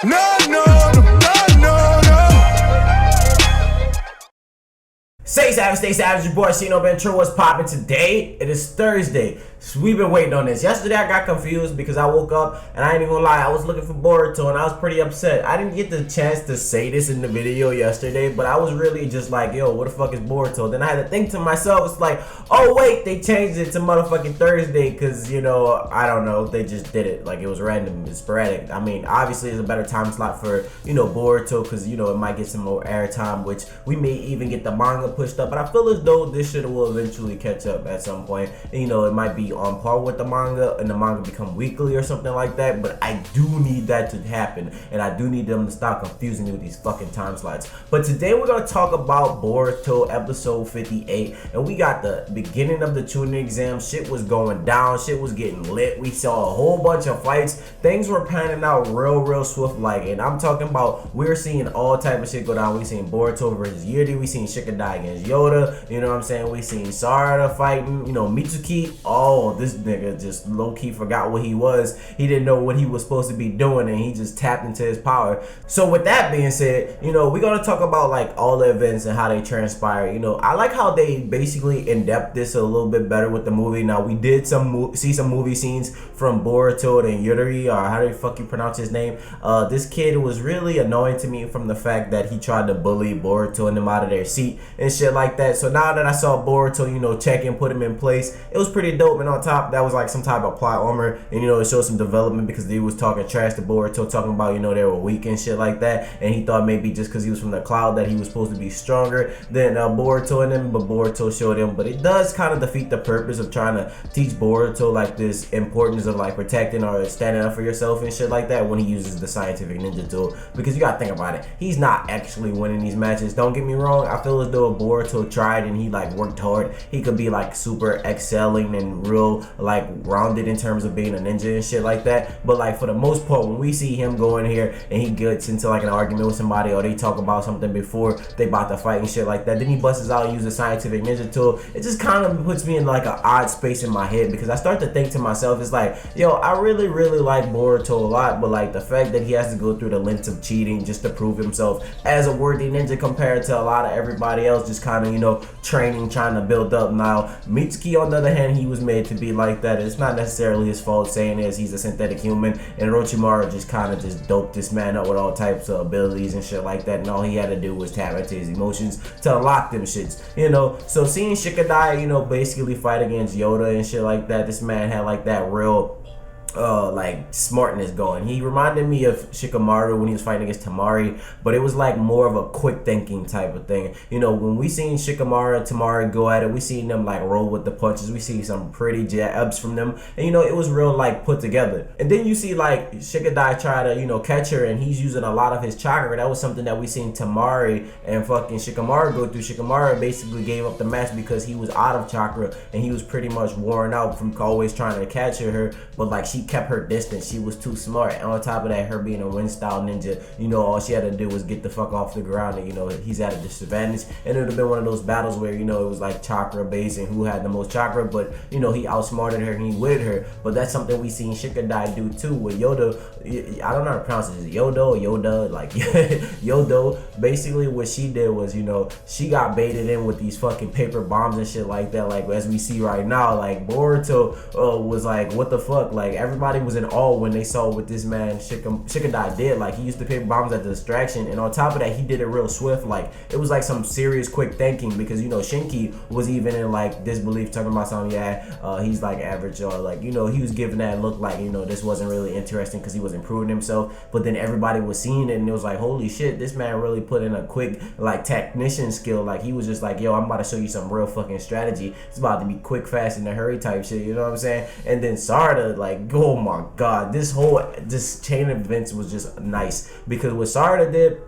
No, no, no, no, no, no. Stay savage, your boy Cino Ventura. What's poppin' today? It is Thursday. So we've been waiting on this. Yesterday I got confused because I woke up and I ain't even gonna lie, I was looking for Boruto and I was pretty upset. I didn't get the chance to say this in the video yesterday, but I was really just like, yo, what the fuck is Boruto? Then I had to think to myself, it's like, oh wait, they changed it to motherfucking Thursday because, you know, I don't know, they just did it. Like, it was random and sporadic. I mean, obviously it's a better time slot for, you know, Boruto because, you know, it might get some more airtime, which we may even get the manga pushed up, but I feel as though this shit will eventually catch up at some point. And, you know, it might be on par with the manga and the manga become weekly or something like that, but I do need that to happen and I do need them to stop confusing me with these fucking time slots. But today we're going to talk about Boruto episode 58, and we got the beginning of the tuning exam. Shit was going down, shit was getting lit. We saw a whole bunch of fights. Things were panning out real swift, like, and I'm talking about we're seeing all type of shit go down. We seen Boruto versus Yuri, we seen Shikadai against Yoda, you know what I'm saying? We seen Sarada fighting, you know, Mitsuki. Oh, this nigga just low-key forgot what he was. He didn't know what he was supposed to be doing and he just tapped into his power. So with that being said, you know, we're gonna talk about like all the events and how they transpire. You know, I like how they basically in-depth this a little bit better with the movie. Now we did see some movie scenes from Boruto and Yuri, or how the fuck you pronounce his name. This kid was really annoying to me from the fact that he tried to bully Boruto and them out of their seat and shit like that. So now that I saw Boruto, you know, check and put him in place, it was pretty dope. And on top, that was like some type of plot armor, and you know, it showed some development because he was talking trash to Boruto, talking about, you know, they were weak and shit like that, and he thought maybe just because he was from the cloud that he was supposed to be stronger than Boruto and him, but Boruto showed him. But it does kind of defeat the purpose of trying to teach Boruto like this importance of like protecting or standing up for yourself and shit like that when he uses the scientific ninja tool, because you gotta think about it, he's not actually winning these matches. Don't get me wrong, I feel as though if Boruto tried and he like worked hard, he could be like super excelling and real like rounded in terms of being a ninja and shit like that. But like for the most part, when we see him go in here and he gets into like an argument with somebody, or they talk about something before they about to fight and shit like that, then he busts out and uses a scientific ninja tool. It just kind of puts me in like an odd space in my head, because I start to think to myself, it's like, yo, I really like Boruto a lot, but like the fact that he has to go through the lengths of cheating just to prove himself as a worthy ninja compared to a lot of everybody else just kind of, you know, training, trying to build up. Now Mitsuki, on the other hand, he was made to be like that. It's not necessarily his fault, saying is he's a synthetic human, and Orochimaru just kind of just doped this man up with all types of abilities and shit like that, and all he had to do was tap into his emotions to unlock them shits, you know. So seeing Shikadai, you know, basically fight against Yoda and shit like that, this man had like that real like smartness going. He reminded me of Shikamaru when he was fighting against Tamari, but it was like more of a quick thinking type of thing. You know, when we seen Shikamaru and Tamari go at it, we seen them like roll with the punches. We see some pretty jabs from them, and you know, it was real like put together. And then you see like Shikadai try to, you know, catch her, and he's using a lot of his chakra. That was something that we seen Tamari and fucking Shikamaru go through. Shikamaru basically gave up the match because he was out of chakra and he was pretty much worn out from always trying to catch her, but like she kept her distance. She was too smart, and on top of that, her being a wind style ninja, you know, all she had to do was get the fuck off the ground, and you know, he's at a disadvantage. And it would have been one of those battles where, you know, it was like chakra based and who had the most chakra, but you know, he outsmarted her and he witted her. But that's something we seen Shikadai do too with Yoda. I don't know how to pronounce it. Is it Yoda or Yoda? Like Yodo. Basically what she did was, you know, she got baited in with these fucking paper bombs and shit like that. Like as we see right now, like Boruto was like, what the fuck? Like everybody was in awe when they saw what this man Shikadai did. Like he used the paper bombs as a distraction, and on top of that, he did it real swift. Like it was like some serious quick thinking, because you know, Shinki was even in like disbelief, talking about something, yeah, he's like average, or like, you know, he was giving that look like, you know, this wasn't really interesting because he was improving himself. But then everybody was seeing it and it was like, holy shit, this man really put in a quick like technician skill. Like he was just like, yo, I'm about to show you some real fucking strategy. It's about to be quick, fast, in a hurry type shit, you know what I'm saying? And then Sarada, like, oh my god, this chain of events was just nice, because what Sarada did,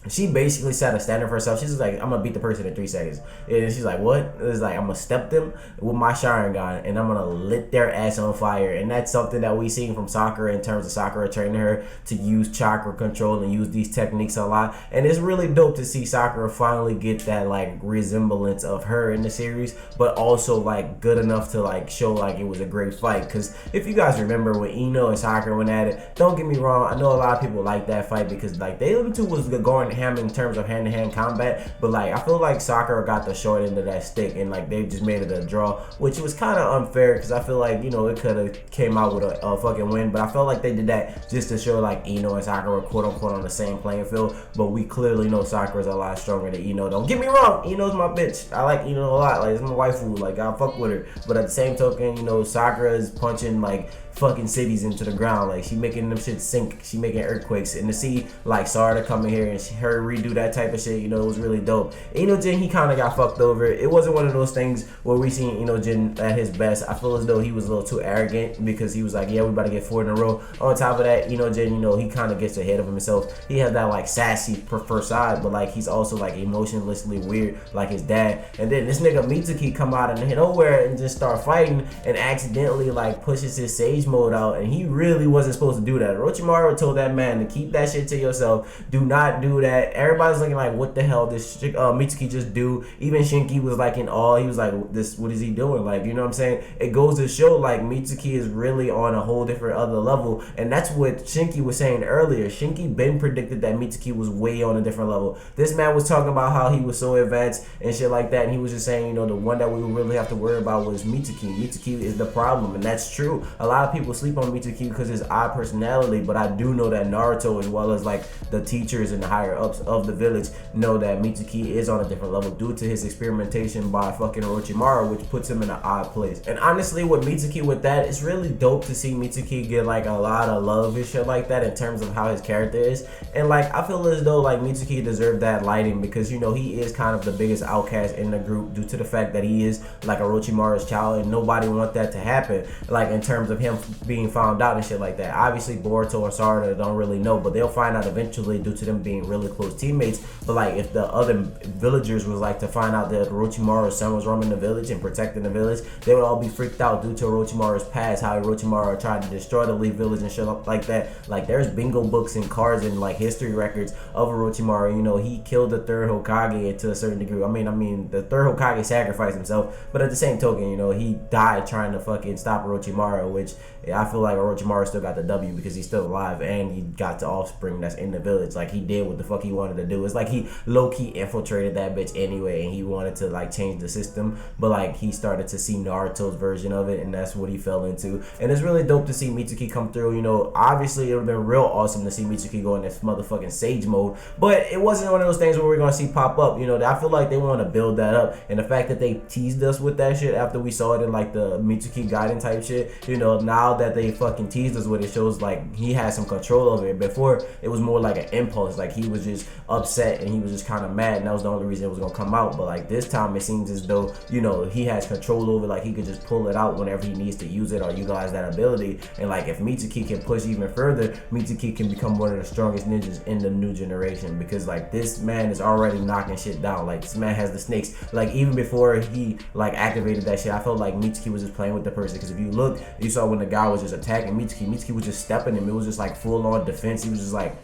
she basically set a standard for herself. She's like, I'm gonna beat the person in 3 seconds. And she's like, what? It's like, I'm gonna step them with my Sharingan and I'm gonna lit their ass on fire. And that's something that we seen from Sakura in terms of Sakura training her to use chakra control and use these techniques a lot. And it's really dope to see Sakura finally get that like resemblance of her in the series, but also like good enough to like show like it was a great fight. Because if you guys remember when Ino and Sakura went at it, don't get me wrong, I know a lot of people like that fight because like they them two was going ham in terms of hand-to-hand combat, but like I feel like Sakura got the short end of that stick and like they just made it a draw, which was kind of unfair because I feel like, you know, it could have came out with a fucking win, but I felt like they did that just to show like Ino and Sakura quote unquote on the same playing field. But we clearly know Sakura's a lot stronger than Ino. Don't get me wrong, Ino's my bitch. I like Ino a lot, like it's my waifu, like I fuck with her, but at the same token, you know, Sakura is punching like fucking cities into the ground, like she making them shit sink, she making earthquakes, and to see like Sarda come in here and her redo that type of shit, you know, it was really dope. Inojin, he kind of got fucked over. It wasn't one of those things where we seen Inojin at his best. I feel as though he was a little too arrogant because he was like, yeah, we about to get 4 in a row. On top of that, Inojin, you know, he kind of gets ahead of himself. He has that like sassy first side, but like he's also like emotionlessly weird like his dad. And then this nigga Mitsuki come out of nowhere and just start fighting and accidentally like pushes his sage mode out, and he really wasn't supposed to do that. Orochimaru told that man to keep that shit to yourself. Do not do that. Everybody's looking like, what the hell this Mitsuki just do? Even Shinki was like in awe. He was like, this, what is he doing? Like, you know what I'm saying? It goes to show like Mitsuki is really on a whole different other level, and that's what Shinki was saying earlier. Shinki been predicted that Mitsuki was way on a different level. This man was talking about how he was so advanced and shit like that, and he was just saying, you know, the one that we would really have to worry about was Mitsuki. Mitsuki is the problem, and that's true. A lot of people sleep on Mitsuki because his odd personality, but I do know that Naruto, as well as like the teachers and the higher ups of the village, know that Mitsuki is on a different level due to his experimentation by fucking Orochimaru, which puts him in an odd place. And honestly, with Mitsuki, with that, it's really dope to see Mitsuki get like a lot of love and shit like that in terms of how his character is. And like I feel as though like Mitsuki deserved that lighting because, you know, he is kind of the biggest outcast in the group due to the fact that he is like Orochimaru's child, and nobody want that to happen, like in terms of him being found out and shit like that. Obviously Boruto and Sarda don't really know, but they'll find out eventually due to them being really close teammates. But like if the other villagers was like to find out that Orochimaru's son was roaming the village and protecting the village, they would all be freaked out due to Orochimaru's past, how Orochimaru tried to destroy the Leaf Village and shit like that. Like there's bingo books and cards and like history records of Orochimaru. You know, he killed the third Hokage to a certain degree. I mean the third Hokage sacrificed himself, but at the same token, you know, he died trying to fucking stop Orochimaru, which I feel like Orochimaru still got the W because he's still alive and he got the offspring that's in the village. Like he did what the fuck he wanted to do. It's like he low-key infiltrated that bitch anyway, and he wanted to like change the system, but like he started to see Naruto's version of it, and that's what he fell into. And it's really dope to see Mitsuki come through. You know, obviously it would have been real awesome to see Mitsuki go in this motherfucking sage mode, but it wasn't one of those things where we're gonna see pop up. You know, I feel like they want to build that up, and the fact that they teased us with that shit after we saw it in like the Mitsuki Gaiden type shit, you know, now that they fucking teased us with it, shows like he has some control over it. Before it was more like an impulse, like he was just upset and he was just kind of mad, and that was the only reason it was gonna come out. But like this time it seems as though, you know, he has control over it, like he could just pull it out whenever he needs to use it or utilize that ability. And like if Mitsuki can push even further, Mitsuki can become one of the strongest ninjas in the new generation, because like this man is already knocking shit down. Like this man has the snakes. Like even before he like activated that shit, I felt like Mitsuki was just playing with the person, because if you look, you saw when the guy was just attacking Mitsuki was just stepping him. It was just like full on defense. He was just like,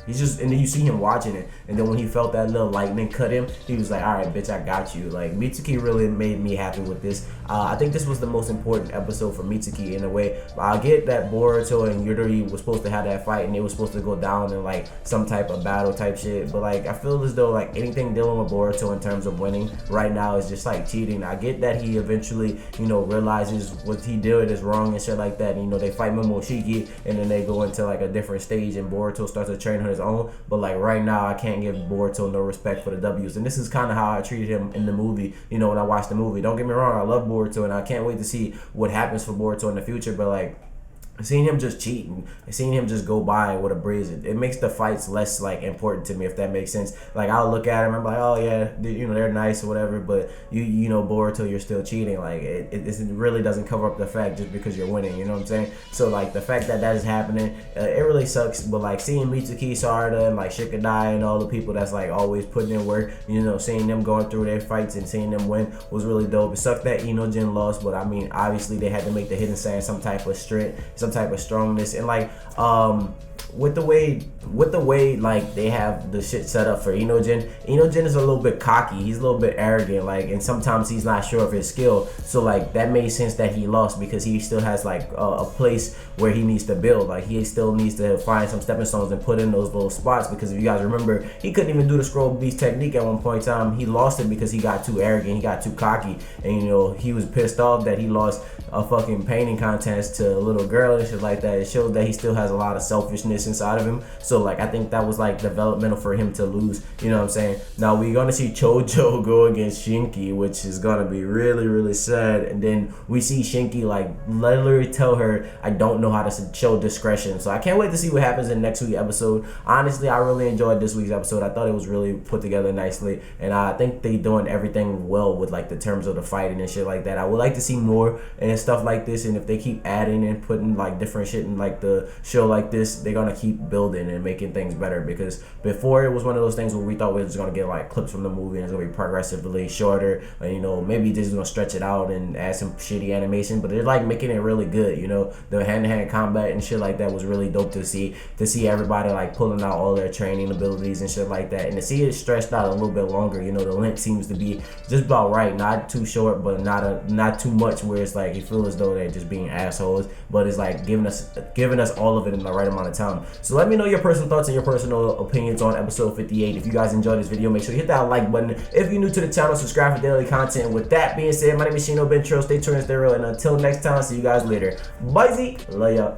he's just, and then you see him watching it, and then when he felt that little lightning cut him, he was like, all right, bitch, I got you. Like Mitsuki really made me happy with this. I think this was the most important episode for Mitsuki in a way. I get that Boruto and Yuri was supposed to have that fight, and they were supposed to go down in like some type of battle type shit, but like I feel as though like anything dealing with Boruto in terms of winning right now is just like cheating. I get that he eventually, you know, realizes what he did is wrong and shit like that, and, you know, they fight Momoshiki, and then they go into like a different stage, and Boruto starts to train her his own. But like right now, I can't give Boruto no respect for the W's, and this is kind of how I treated him in the movie. You know, when I watched the movie, don't get me wrong, I love Boruto, and I can't wait to see what happens for Boruto in the future. But like, seeing him just cheating and seeing him just go by with a breeze, it makes the fights less like important to me, if that makes sense. Like I'll look at him, I'm like, oh yeah, they're nice or whatever, but you know Boruto, you're still cheating. Like it really doesn't cover up the fact just because you're winning, you know what I'm saying? So like the fact that is happening, it really sucks. But like seeing Mitsuki, Sarada, and like Shikadai and all the people that's like always putting in work, you know, seeing them going through their fights and seeing them win was really dope. It sucked that Jin lost, but I mean obviously they had to make the hidden sand some type of strength, some type of strongness, and like with the way like they have the shit set up for Jin is a little bit cocky, he's a little bit arrogant, like, and sometimes he's not sure of his skill. So like that made sense that he lost, because he still has like a place where he needs to build. Like he still needs to find some stepping stones and put in those little spots, because if you guys remember, he couldn't even do the scroll beast technique at one point in time. He lost it because he got too arrogant, he got too cocky, and he was pissed off that he lost a fucking painting contest to a little girl and shit like that. It shows that he still has a lot of selfishness inside of him. So like I think that was like developmental for him to lose, you know what I'm saying? Now we're gonna see Chojo go against Shinki, which is gonna be really, really sad. And then we see Shinki like literally tell her, I don't know how to show discretion. So I can't wait to see what happens in next week's episode. Honestly, I really enjoyed this week's episode. I thought it was really put together nicely, and I think they doing everything well with like the terms of the fighting and shit like that. I would like to see more and stuff like this, and if they keep adding and putting like different shit in like the show like this, they're gonna keep building and making things better. Because before, it was one of those things where we thought we were just gonna get like clips from the movie and it's gonna be progressively shorter, and maybe they're just gonna stretch it out and add some shitty animation, but they're like making it really good. The hand-to-hand combat and shit like that was really dope to see everybody like pulling out all their training abilities and shit like that, and to see it stretched out a little bit longer. The length seems to be just about right, not too short but not too much where it's like you feel as though they're just being assholes, but it's like giving us all of it in the right amount of time. So let me know your personal thoughts and your personal opinions on episode 58. If you guys enjoyed this video, make sure you hit that like button. If you're new to the channel, subscribe for daily content. With that being said, my name is Shino Bentro. Stay tuned, stay real, and until next time, see you guys later. Bye. Love ya.